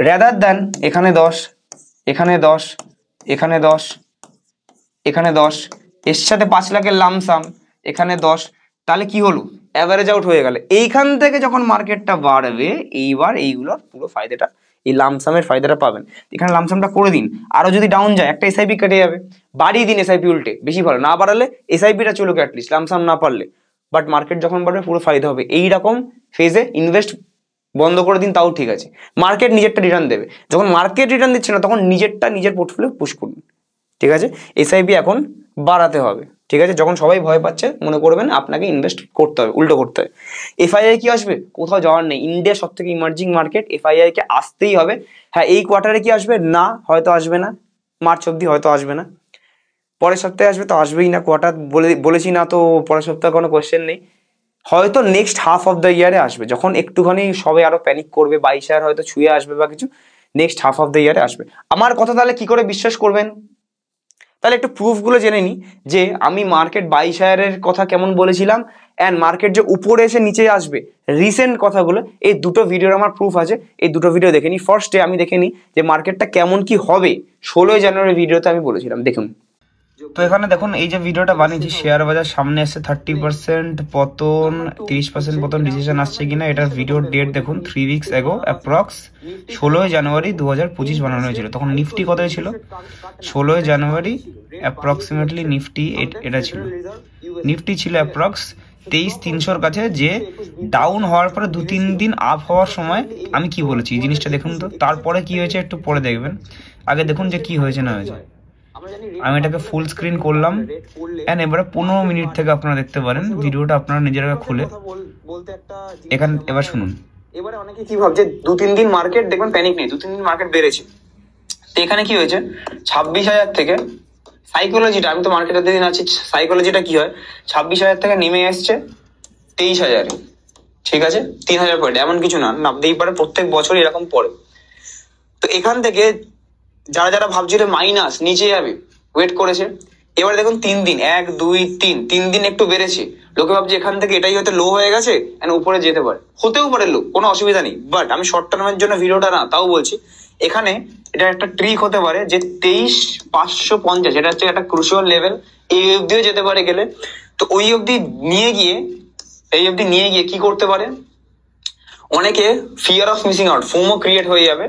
রেদার দেন এখানে 10, এখানে 10, এখানে 10, এখানে 10, এর সাথে 5 লাখের লামসাম, এখানে 10, তাহলে কি হলো? অ্যাভারেজ আউট হয়ে গেল। এইখান থেকে যখন মার্কেটটা বাড়বে, এইবার এইগুলোর পুরো ফায়দাটা, এই লামসামের ফায়দাটা পাবেন। এখানে লামসামটা করে দিন, আরো যদি ডাউন যায় একটা এসআইপি কেটে যাবে, বাড়িয়ে দিন এসআইপি, উল্টে বেশি ভালো, না বাড়ালে এসআইপিটা চলুক অ্যাটলিস্ট, লামসাম না পারলে, বাট মার্কেট যখন বাড়বে পুরো ফায়দা হবে। এইরকম ফেজে ইনভেস্ট বন্ধ করে দিন, তাও ঠিক আছে, মার্কেট নিজেরটা রিটার্ন দেবে। যখন মার্কেট রিটার্ন দিচ্ছে না, তখন নিজেরটা নিজের পোর্টফোলিও পুশ করুন, ঠিক আছে? এসআইপি এখন বাড়াতে হবে, ঠিক আছে? যখন সবাই ভয় পাচ্ছে, মনে করবেন আপনাকে ইনভেস্ট করতে হবে, উল্টো করতে হবে। এফআইআই কি আসবে? কোথাও যাওয়ার নেই, ইন্ডিয়া সব থেকে ইমার্জিং মার্কেট, এফআইআই কে আসতেই হবে। হ্যাঁ, এই কোয়ার্টারে কি আসবে? না, হয়তো আসবে না, মার্চ অব্দি হয়তো আসবে না, পরের সপ্তাহে আসবে তো আসবেই না, কোয়ার্টার বলেছি না তো, পরের সপ্তাহে কোনো কোয়েশ্চেন নেই, হয়তো নেক্সট হাফ অফ দ্য ইয়ারে আসবে, যখন একটুখানি সবাই আরো প্যানিক করবে, 22,000 হয়তো ছুঁয়ে আসবে বা কিছু, নেক্সট হাফ অফ দ্য ইয়ারে আসবে। আমার কথা তাহলে কি করে বিশ্বাস করবেন? তাহলে একটু প্রুফগুলো জেনে নিই, যে আমি মার্কেট 22,000-এর কথা কেমন বলেছিলাম, অ্যান্ড মার্কেট যে উপরে এসে নিচে আসবে, রিসেন্ট কথাগুলো, এই দুটো ভিডিওর আমার প্রুফ আছে, এই দুটো ভিডিও দেখে নিই। ফার্স্টে আমি দেখে নিই যে মার্কেটটা কেমন কি হবে, 16 জানুয়ারি ভিডিওতে আমি বলেছিলাম, দেখুন। তো এখানে দেখুন, এই যে ভিডিওটা বানিয়েছি, শেয়ার বাজার সামনে আসছে 30% পতন, 30% পতন, ডিসিশন আসছে কিনা, এটার ভিডিওর ডেট দেখুন, 3 weeks ago অ্যাপ্রক্স 16 জানুয়ারি 2025 বানানো হয়েছিল। তখন নিফটি কত ছিল? 16 জানুয়ারি অ্যাপ্রক্সিমেটলি নিফটি এটা ছিল, নিফটি ছিল অ্যাপ্রক্স 23,300-র কাছে, যে ডাউন হওয়ার পরে 2-3 দিন আপ হওয়ার সময় আমি কি বলেছি, এই জিনিসটা দেখুন তো। তারপরে কি হয়েছে একটু পরে দেখবেন, আগে দেখুন যে কি হয়েছে না হয়েছে। আমি এটাকে ফুল স্ক্রিন করলাম, এন্ড এবারে 15 মিনিট থেকে আপনারা দেখতে পারেন ভিডিওটা, আপনারা নিজেরা খুলে এখানে এবার শুনুন। এবারে অনেকে কি ভাবছে, 2-3 দিন মার্কেট দেখবেন প্যানিক নেই, 2-3 দিন মার্কেট বেড়েছে, তো এখানে কি হয়েছে, 26,000 থেকে সাইকোলজিটা, আমি তো মার্কেটের দিন আছি, সাইকোলজিটা কি হয়, 26,000 থেকে নেমে এসছে 23,000, ঠিক আছে, 3,000 পয়েন্ট, এমন কিছু না, নামতেই পারে, প্রত্যেক বছর এরকম পড়ে। তো এখান থেকে যারা যারা ভাবছিল মাইনাস নিচে যাবে, ওয়েট করেছে, এবার দেখুন 3 দিন, 1, 2, 3 দিন একটু বেড়েছে, লোকে ভাবছে এখান থেকে এটাই হয়তো লো হয়ে গেছে, উপরে যেতে পারে, হতেও পারে লো, কোনো অসুবিধা নেই, বাট আমি শর্ট টার্মের জন্য ভিডিওটা না, তাও বলছি, এখানে এটা একটা ট্রিক হতে পারে যে 23,550, এটা হচ্ছে একটা ক্রুশিয়াল লেভেল, এই অব্দিও যেতে পারে গেলে, তো ওই অব্দি নিয়ে গিয়ে, এই অব্দি নিয়ে গিয়ে কি করতে পারে, অনেকে fear of missing out, FOMO create হয়ে যাবে,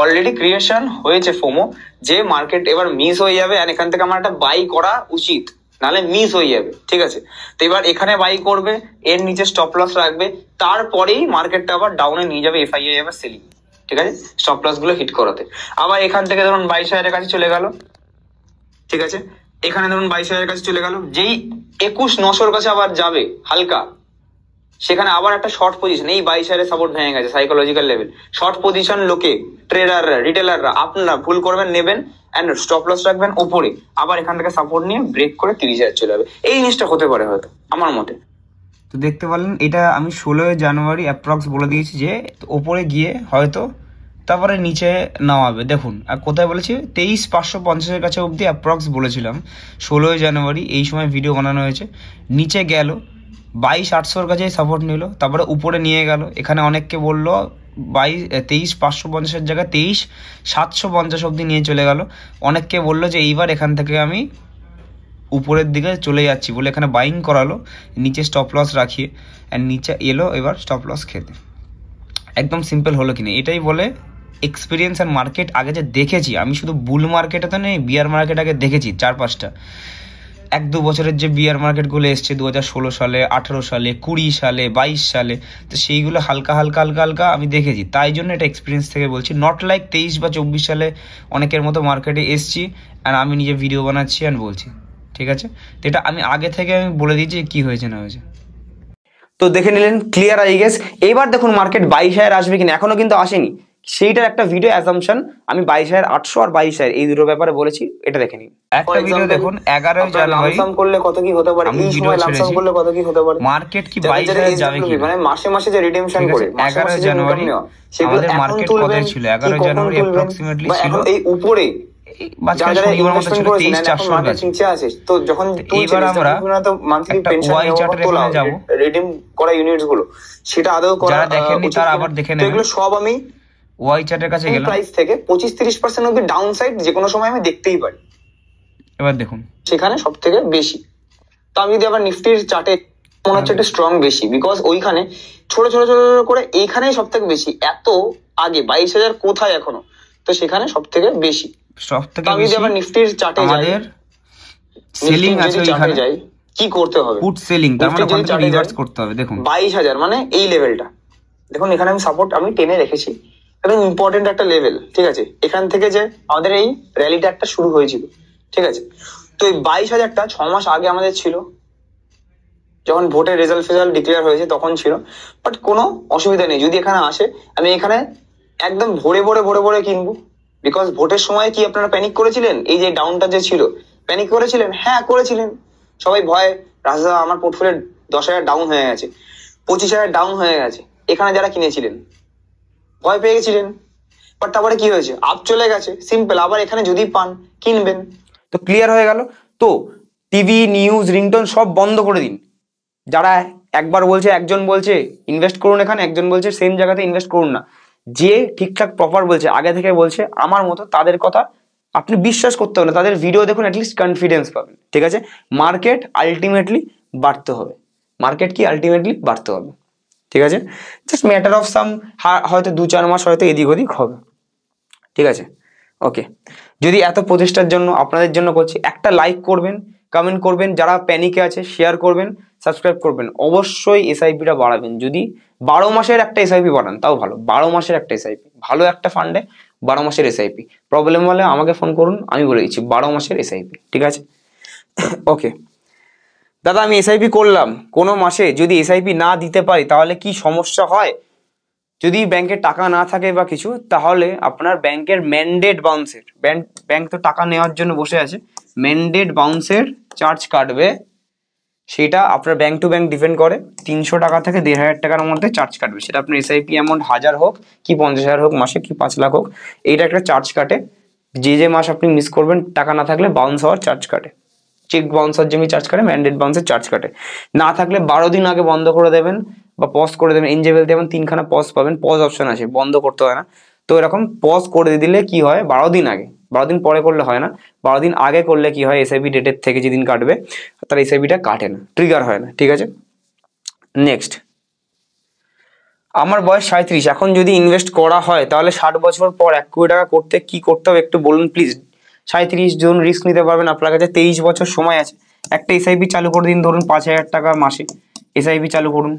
অলরেডি ক্রিয়েশন হয়েছে ফোমো, যে মার্কেট এবার মিস হয়ে যাবে, আর এখান থেকে আমার একটা বাই করা উচিত, নাহলে মিস হয়ে যাবে, ঠিক আছে? তো এবার এখানে বাই করবে, এর নিচে স্টপ লস রাখবে, তারপরেই মার্কেটটা আবার ডাউনে নিয়ে যাবে, এফআইআই আবার সেলিং, ঠিক আছে, স্টপ লস গুলো হিট করাতে। আবার এখান থেকে ধরুন 22,000-এর কাছে চলে গেল, ঠিক আছে, এখানে ধরুন 22,000-এর কাছে চলে গেল, যেই 21,900-র কাছে আবার যাবে হালকা, সেখানে আবার একটা শর্ট পজিশন, এই 22,000-এর সাপোর্ট ভেঙে গেছে, সাইকোলজিক্যাল লেভেল, শর্ট পজিশন লোকে, ট্রেডাররা, রিটেলাররা, আপনারা ভুল করবেন, নেবেন এন্ড স্টপ লস রাখবেন উপরে, আবার এখান থেকে সাপোর্ট নিয়ে ব্রেক করে 30,000 চলে যাবে, এই জিনিসটা হতে পারে হয়তো আমার মতে। তো দেখতে পারলেন, এটা আমি 16 জানুয়ারি অ্যাপ্রক্স বলে দিয়েছি যে ওপরে গিয়ে হয়তো তারপরে নিচে নামাবে, দেখুন। আর কোথায় বলেছি, 23,550-এর কাছে অবধি অ্যাপ্রক্স বলেছিলাম 16 জানুয়ারি, এই সময় ভিডিও বানানো হয়েছে, নিচে গেল 22,800-র কাছে সাপোর্ট নিল, তারপরে উপরে নিয়ে গেল, এখানে অনেককে বললো 23,550-এর জায়গায় 23,750 অবধি নিয়ে চলে গেল, অনেককে বললো যে এইবার এখান থেকে আমি উপরের দিকে চলে যাচ্ছি বলে এখানে বাইং করালো, নিচে স্টপ লস রাখিয়ে, আর নিচে এলো এবার স্টপ লস খেতে। একদম সিম্পল হলো কিনা, এটাই বলে এক্সপিরিয়েন্স। আর মার্কেট আগে যে দেখেছি আমি, শুধু বুল মার্কেটে তো নেই, বিয়ার মার্কেট আগে দেখেছি 4-5টা, 1-2 বছরের যে বিয়ার মার্কেটগুলো এসছে 2016 সালে, 18 সালে, 20 সালে, 22 সালে, তো সেইগুলো হালকা হালকা হালকা হালকা আমি দেখেছি, তাই জন্য এটা এক্সপিরিয়েন্স থেকে বলছি, নট লাইক 23 বা 24 সালে অনেকের মতো মার্কেটে এসছি আর আমি নিজে ভিডিও বানাচ্ছি আর বলছি। ঠিক আছে, তো এটা আমি আগে থেকে আমি বলে দিয়েছি কি হয়েছে না হয়েছে। তো দেখে নিলেন, ক্লিয়ার আই গেস। এবার দেখুন মার্কেট 22,000 আসবে কিনা, এখনো কিন্তু আসেনি। সেইটার একটা ভিডিও অ্যাজাম্পশন আমি 22,800 আর 22,000 এই দুটোর ব্যাপারে বলেছি, এটা দেখে নিন। একটা ভিডিও দেখুন 11 জানুয়ারি করলে কত কি হতে পারে, আমি এই ভিডিও সময় লামসাম ছেড়েছি করলে কত কি হতে পারে, মার্কেট কি 22,000 যাবে কি, মানে মাসে মাসে যে রিডেমশন করে 11 জানুয়ারি আমাদের মার্কেট কতই ছিল, 11 জানুয়ারি অ্যাপ্রক্সিমেটলি ছিল এই উপরে মাঝখানে শনিবার মতো ছিল 23,400 এর কাছে। তো যখন এবার আমরা একটা ওয়াই চার্টের এখানে যাব, রিডিম করা ইউনিটস গুলো সেটা আদৌ করা, যারা দেখেননি তারা আবার দেখে নেবেন। এগুলো সব আমি ওয়াই চার্টের কাছে গেলাম, প্রাইস থেকে 25-30% অবধি ডাউন সাইড যে কোনো সময় আমি দেখতেই পারি। এবার দেখুন সেখানে সব থেকে বেশি। তো আমি যদি আবার নিফটির চার্টে মনে হচ্ছে একটা স্ট্রং বেশি, বিকজ ওইখানে ছোট ছোট ছোট ছোট করে এইখানেই সব থেকে বেশি, এত আগে 22,000 কোথায় এখনো, তো সেখানে সব থেকে বেশি। সব থেকে আমি যদি আবার নিফটির চার্টে আমাদের সেলিং আছে ওইখানে, যাই কি করতে হবে, পুট সেলিং, তার মানে ওখান থেকে রিভার্স করতে হবে। দেখুন 22,000 মানে এই লেভেলটা দেখুন, এখানে আমি সাপোর্ট আমি টেনে রেখেছি, একদম ইম্পর্টেন্ট একটা লেভেল। ঠিক আছে, এখান থেকে যে আমাদের এই র্যালিটা একটা শুরু হয়েছিল, ঠিক আছে, তো এই 22,000টা 6 মাস আগে আমাদের ছিল, যখন ভোটের রেজাল্ট ডিক্লেয়ার হয়েছে তখন ছিল। বাট কোনো অসুবিধা নেই, যদি এখানে আসে আমি এখানে একদম ভরে ভরে ভরে ভরে কিনবো। বিকজ ভোটের সময় কি আপনারা প্যানিক করেছিলেন? এই যে ডাউনটা যে ছিল, প্যানিক করেছিলেন? হ্যাঁ করেছিলেন, সবাই ভয়, রাজা আমার পোর্টফোলিও 10,000 ডাউন হয়ে গেছে, 25,000 ডাউন হয়ে গেছে, এখানে যারা কিনেছিলেন ভয় পেয়ে গেছিলেন। বাট তারপরে কি হয়েছে, আপ চলে গেছে, সিম্পল। আবার এখানে যদি পান কিনবেন। তো ক্লিয়ার হয়ে গেল। তো টিভি নিউজ রিংটোন সব বন্ধ করে দিন। যারা একবার বলছে, একজন বলছে ইনভেস্ট করুন এখানে, একজন বলছে সেম জায়গাতে ইনভেস্ট করুন না, যে ঠিকঠাক প্রপার বলছে, আগে থেকে বলছে আমার মতো, তাদের কথা আপনি বিশ্বাস করতে হবে না, তাদের ভিডিও দেখুন, অ্যাটলিস্ট কনফিডেন্স পাবেন। ঠিক আছে, মার্কেট আলটিমেটলি বাড়তে হবে, মার্কেট কি আলটিমেটলি বাড়তে হবে। ঠিক আছে, জাস্ট ম্যাটার অফ সাম, হয়তো 2-4 মাস হয়তো এদিক ওদিক হবে। ঠিক আছে, ওকে। যদি এত প্রচেষ্টার জন্য আপনাদের জন্য করছি, একটা লাইক করবেন, কমেন্ট করবেন, যারা প্যানিকে আছে শেয়ার করবেন, সাবস্ক্রাইব করবেন, অবশ্যই এসআইপিটা বাড়াবেন। যদি 12 মাসের একটা এসআইপি বাড়ান তাও ভালো, 12 মাসের একটা এসআইপি ভালো, একটা ফান্ডে 12 মাসের এসআইপি। প্রবলেম হলে আমাকে ফোন করুন, আমি বলে দিচ্ছি 12 মাসের এসআইপি। ঠিক আছে, ওকে। দাদা আমি এসআইপি করলাম, কোনো মাসে যদি এসআইপি না দিতে পারি তাহলে কি সমস্যা হয়? যদি ব্যাংকে টাকা না থাকে বা কিছু, তাহলে আপনার ব্যাংকের ম্যান্ডেট বাউন্সের, ব্যাংক তো টাকা নেওয়ার জন্য বসে আছে, ম্যান্ডেট বাউন্সের চার্জ কাটবে। সেটা আপনার ব্যাংক টু ব্যাংক ডিপেন্ড করে, 300 টাকা থেকে 1,500 টাকার মধ্যে চার্জ কাটবে। সেটা আপনার এসআইপি অ্যামাউন্ট 1000 হোক কি 50,000 হোক মাসে, কি 5 লাখ হোক, এইটা একটা চার্জ কাটে। যে যে মাস আপনি মিস করবেন টাকা না থাকলে বাউন্স হওয়ার চার্জ কাটে, চেক বাউন্সার যেমনি চার্জ কাটে, ম্যান্ডেট বাউন্সের চার্জ কাটে। না থাকলে 12 দিন আগে বন্ধ করে দেবেন বা পজ করে দেবেন। এনজেবেল যেমন 3খানা পজ পাবেন, পজ অপশন আছে, বন্ধ করতে হয় না। তো এরকম পজ করে দিলে কি হয়, 12 দিন আগে, 12 দিন পরে করলে হয় না, 12 দিন আগে করলে কি হয়, এসআইপি ডেটের থেকে যেদিন কাটবে তার এসআইপিটা কাটে না, ট্রিগার হয় না। ঠিক আছে, নেক্সট। আমার বয়স 37, এখন যদি ইনভেস্ট করা হয় তাহলে 60 বছর পর 1 কোটি টাকা করতে কি করতে হবে একটু বলুন প্লিজ। 37 জন রিস্ক নিতে পারবেন, আপনার কাছে 23 বছর সময় আছে। একটা এসআইপি চালু করে দিন, ধরুন 5,000 টাকা মাসে এসআইপি চালু করুন,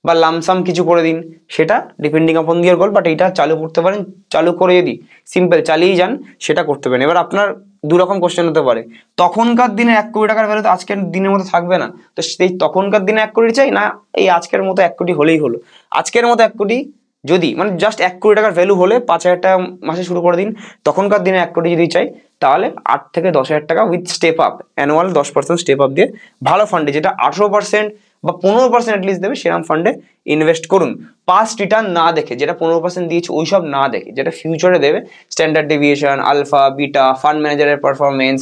বা লামসাম কিছু করে দিন, সেটা ডিপেন্ডিং আপন দিয়ার গোল। বাট এইটা চালু করতে পারেন, চালু করে যদি সিম্পল চালিয়ে যান সেটা করতে পারেন। এবার আপনার দুরকম কোশ্চেন হতে পারে, তখনকার দিনে 1 কোটি টাকার ভ্যালু তো আজকের দিনের মতো থাকবে না, তো সেই তখনকার দিনে 1 কোটি চাই না এই আজকের মতো 1 কোটি হলেই হলো। আজকের মতো 1 কোটি যদি মানে জাস্ট 1 কোটি টাকার ভ্যালু হলে 5,000 টাকা মাসে শুরু করে দিন। তখনকার দিনে 1 কোটি যদি চাই তাহলে 8 থেকে 10,000 টাকা with step up, annual 10% step up দিয়ে ভালো ফান্ডে, যেটা 18% বা 15% অ্যাটলিস্ট দেবে, সেরকম ফান্ডে ইনভেস্ট করুন। পাস্ট রিটার্ন না দেখে, যেটা 15% দিয়েছে ওইসব না দেখে, যেটা ফিউচারে দেবে, standard deviation, alpha, beta, fund ম্যানেজারের performance,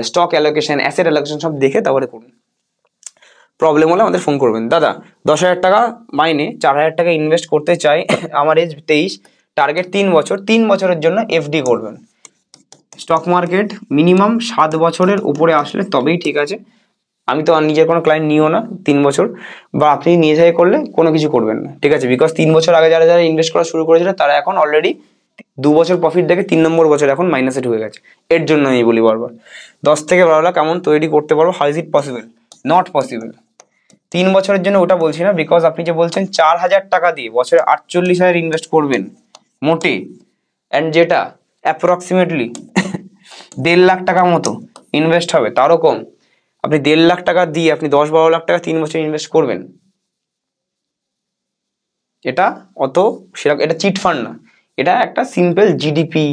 stock allocation, asset allocation সব দেখে তারপরে করুন। প্রবলেম হলে আমাদের ফোন করবেন। দাদা 10,000 টাকা মাইনে 4,000 টাকা ইনভেস্ট করতে চাই, আমার এজ 23, টার্গেট 3 বছর, 3 বছরের জন্য এফডি করবেন। স্টক মার্কেট মিনিমাম 7 বছরের উপরে আসলে তবেই ঠিক আছে। আমি তো নিজের কোনো ক্লায়েন্ট নিও না 3 বছর, বা আপনি নিয়ে যাই করলে কোনো কিছু করবেন না। ঠিক আছে, বিকজ 3 বছর আগে যারা যারা ইনভেস্ট করা শুরু করেছিল তারা এখন অলরেডি 2 বছর প্রফিট দেখে 3 নম্বর বছর এখন মাইনাসে ঢুকে গেছে। এর জন্য আমি বলি বারবার 10 থেকে 12 লাখ কেমন তৈরি করতে পারবো, how is it possible? Not possible. 3 বছরের জন্য ওটা বলছি না, বিকজ আপনি যে বলছেন 4,000 টাকা দিয়ে বছরে 48,000 ইনভেস্ট করবেন মোটে, অ্যান্ড যেটা অ্যাপ্রক্সিমেটলি 1.5 লাখ টাকা মতো, ইনভেস্ট হবে, তারও কম। আপনি 1.5 লাখ টাকা দিয়ে আপনি 10-12 লাখ টাকা 3 বছর ইনভেস্ট করবেন, এটা অত সেরকম, এটা চিট ফান্ড না, এটা একটা সিম্পল জিডিপি,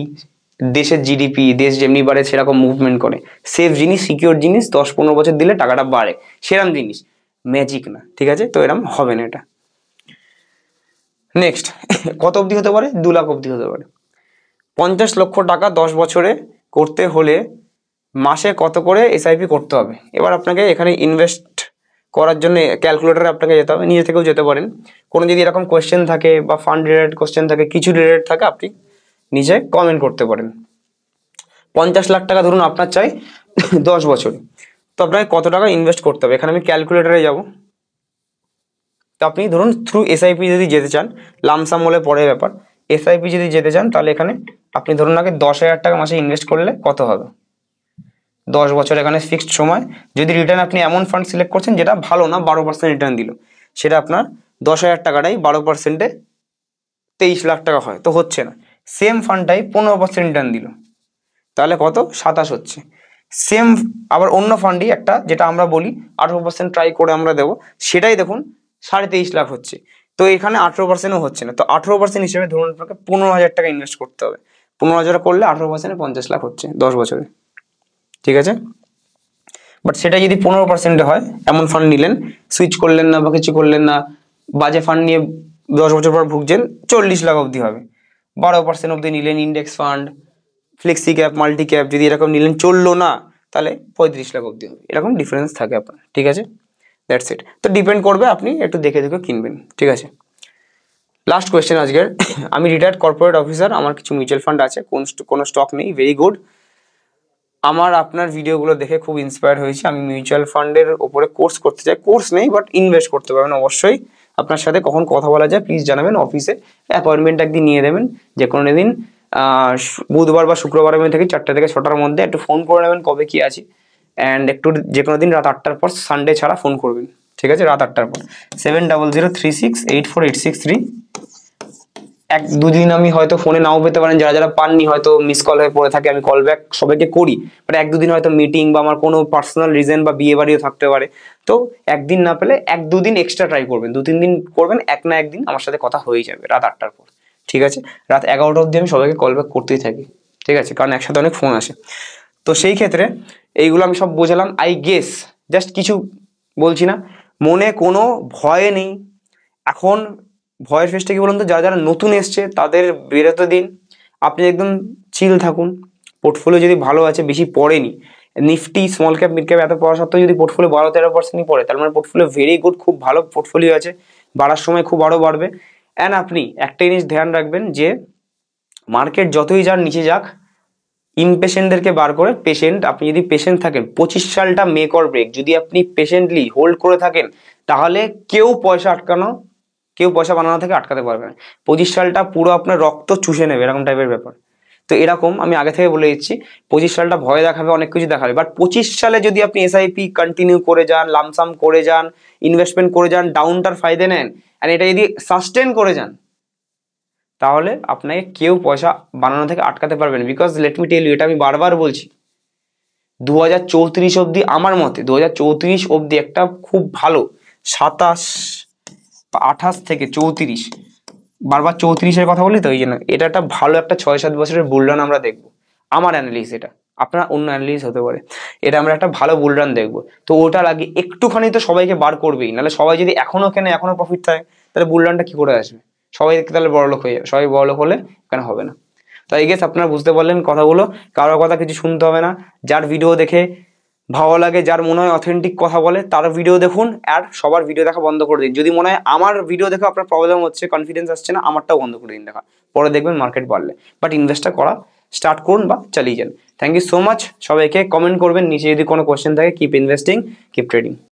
দেশের জিডিপি, দেশ যেমনি বাড়ে সেরকম মুভমেন্ট করে, সেফ জিনিস, সিকিউর জিনিস, 10-15 বছর দিলে টাকাটা বাড়ে, সেরকম জিনিস, ম্যাজিক না, ঠিক আছে? তো এরকম হবে না এটা। নেক্সট, কত অবধি হতে পারে? 2 লাখ অবধি হতে পারে। 50 লক্ষ টাকা 10 বছরে করতে হলে মাসে কত করে এসআইপি করতে হবে? এবার আপনাকে এখানে ইনভেস্ট করার জন্য ক্যালকুলেটরে আপনাকে যেতে হবে, নিজে থেকেও যেতে পারেন। কোনো যদি এরকম কোয়েশ্চেন থাকে বা ফান্ড রিলেটেড কোয়েশ্চেন থাকে, কিছু রিলেটেড থাকে, আপনি নিজে কমেন্ট করতে পারেন। 50 লাখ টাকা ধরুন আপনার চাই 10 বছরে, তো আপনাকে কত টাকা ইনভেস্ট করতে হবে? এখানে আমি ক্যালকুলেটরে যাব। তো আপনি ধরুন থ্রু এসআইপি যদি যেতে চান, লামসাম হলে পরে ব্যাপার, এসআইপি যদি যেতে চান তাহলে এখানে আপনি ধরুন আগে 10,000 টাকা মাসে ইনভেস্ট করলে কত হবে? 10 বছর এখানে ফিক্সড সময়, যদি রিটার্ন আপনি এমন ফান্ড সিলেক্ট করছেন যেটা ভালো না, 12% রিটার্ন দিল, সেটা আপনার 10,000 টাকাটাই 12%-এ 23 লাখ টাকা হয়, তো হচ্ছে না। সেম ফান্ডটাই 15% রিটার্ন দিল, তাহলে কত? 27 হচ্ছে। সেম আবার অন্য ফান্ডই একটা, যেটা আমরা বলি 18% ট্রাই করে আমরা দেবো, সেটাই দেখুন 23.5 লাখ হচ্ছে। তো এখানে 18%ও হচ্ছে না, তো 18% হিসেবে ধরুন আপনাকে 15,000 টাকা ইনভেস্ট করতে হবে। 15,000 করলে 18%-এ 50 লাখ হচ্ছে 10 বছরে, ঠিক আছে? বাট সেটা যদি 15%-এ হয়, এমন ফান্ড নিলেন, সুইচ করলেন না বা কিছু করলেন না, বাজে ফান্ড নিয়ে 10 বছর পর ভুগছেন, 40 লাখ অবধি হবে। 12% অবধি নিলেন index fund, flexi cap, multi cap, যদি এরকম নিলেন চললো না, তাহলে 35 লাখ অবধি হবে। এরকম ডিফারেন্স থাকে আপনার, ঠিক আছে? That's it. তো ডিপেন্ড করবে, আপনি একটু দেখে দেখে কিনবেন, ঠিক আছে? লাস্ট কোয়েশ্চেন আজকের, আমি রিটায়ার্ড কর্পোরেট অফিসার, আমার কিছু মিউচুয়াল ফান্ড আছে, কোনো স্টক নেই, ভেরি গুড। আমার আপনার ভিডিওগুলো দেখে খুব ইন্সপায়ার হয়েছি, আমি মিউচুয়াল ফান্ডের ওপরে কোর্স করতে চাই, কোর্স নেই বাট ইনভেস্ট করতে পারবেন অবশ্যই। আপনার সাথে কখন কথা বলা যায় প্লিজ জানাবেন, অফিসে অ্যাপয়েন্টমেন্ট একদিন নিয়ে দেবেন, যে কোনো দিন বুধবার বা শুক্রবারের মধ্যে থেকে 4টে থেকে 6টার মধ্যে একটু ফোন করে নেবেন কবে কি আছে, অ্যান্ড একটু যে কোনো দিন রাত 8টার পর, সানডে ছাড়া ফোন করবেন, ঠিক আছে? রাত 8টার পর 7003684863। 1-2 দিন আমি হয়তো ফোনে নাও পেতে পারেন, যারা যারা পাননি হয়তো মিস কল হয়ে পড়ে থাকে, আমি কল ব্যাক সবাইকে করি, বাট 1-2 দিন হয়তো মিটিং বা আমার কোনো পার্সোনাল রিজন বা বিয়ে বাড়িও থাকতে পারে, তো একদিন না পেলে 1-2 দিন এক্সট্রা ট্রাই করবেন, 2-3 দিন করবেন, এক না একদিন আমার সাথে কথা হয়ে যাবে রাত 8টার পর, ঠিক আছে? রাত 11টা অবধি আমি সবাইকে কল ব্যাক করতেই থাকি, ঠিক আছে? কারণ একসাথে অনেক ফোন আসে। তো সেই ক্ষেত্রে এইগুলো আমি সব বোঝালাম, আই গেস, জাস্ট কিছু বলছি না, মনে কোনো ভয় নেই এখন। ভয়ের ফেসটা কি বলুন তো, যারা যারা নতুন এসছে তাদের বেরোতে দিন, আপনি একদম চিল থাকুন। পোর্টফোলিও যদি ভালো আছে, বেশি পড়েনি, Nifty, small cap, mid cap এত পড়া সত্ত্বেও যদি পোর্টফোলিও 12-13%ই পড়ে, তার মানে পোর্টফোলিও ভেরি গুড, খুব ভালো পোর্টফোলিও আছে, বাড়ার সময় খুব আরও বাড়বে। অ্যান্ড আপনি একটা জিনিস ধ্যান রাখবেন যে মার্কেট যতই যার নিচে যাক, ইমপেশেন্টদেরকে বার করে পেশেন্ট, আপনি যদি পেশেন্ট থাকেন, 25 সালটা মেক অর ব্রেক, যদি আপনি পেশেন্টলি হোল্ড করে থাকেন তাহলে কেউ পয়সা বানানো থেকে আটকাতে পারবে না। 25 সালটা পুরো আপনার রক্ত চুষে নেবে, এরকম টাইপের ব্যাপার। তো এরকম আমি আগে থেকে বলে দিচ্ছি, 25 সালটা ভয় দেখাবে, অনেক কিছু দেখাবে, বাট 25 সালে যদি আপনি এসআইপি কন্টিনিউ করে যান, লামসাম করে যান, ইনভেস্টমেন্ট করে যান, ডাউনটার ফায়দা নেন, আর এটা যদি সাস্টেন করে যান, তাহলে আপনাকে কেউ পয়সা বানানো থেকে আটকাতে পারবে না। Because let me tell you, এটা আমি বারবার বলছি, 2034 অবধি, আমার মতে 2034 অবধি একটা খুব ভালো 28 থেকে 34, বারবার 34-এর কথা বলি তো এই জন্য, এটা একটা ভালো একটা 6-7 বছরের বুলরান আমরা দেখবো। আমার অ্যানালিস এটা, আপনার অন্য অ্যানালিস হতে পারে, এটা আমরা একটা ভালো বুলরান দেখবো। তো ওটার আগে একটুখানি তো সবাইকে বার করবেই, নাহলে সবাই যদি এখনো কেনে, এখনো প্রফিট থাকে, তাহলে বুলরানটা কি করে আসবে? সবাই তাহলে বড়লোক হয়ে যাবে, সবাই বড়লোক হলে কেন হবে না? তো আই গেস আপনারা বুঝতে পারলেন কথাগুলো, কারোর কথা কিছু শুনতে হবে না, যার ভিডিও দেখে ভালো লাগে, যার মনে হয় অথেন্টিক কথা বলে, তার ভিডিও দেখুন, আর সবার ভিডিও দেখা বন্ধ করে দিন। যদি মনে হয় আমার ভিডিও দেখে আপনার প্রবলেম হচ্ছে, কনফিডেন্স আসছে না, আমারটাও বন্ধ করে দিন দেখা, পরে দেখবেন মার্কেট বাড়লে। বাট ইনভেস্টটা করা স্টার্ট করুন বা চালিয়ে যান। থ্যাংক ইউ সো মাচ, সবাইকে কমেন্ট করবেন নিচে যদি কোনো কোয়েশ্চেন থাকে। Keep investing, keep trading.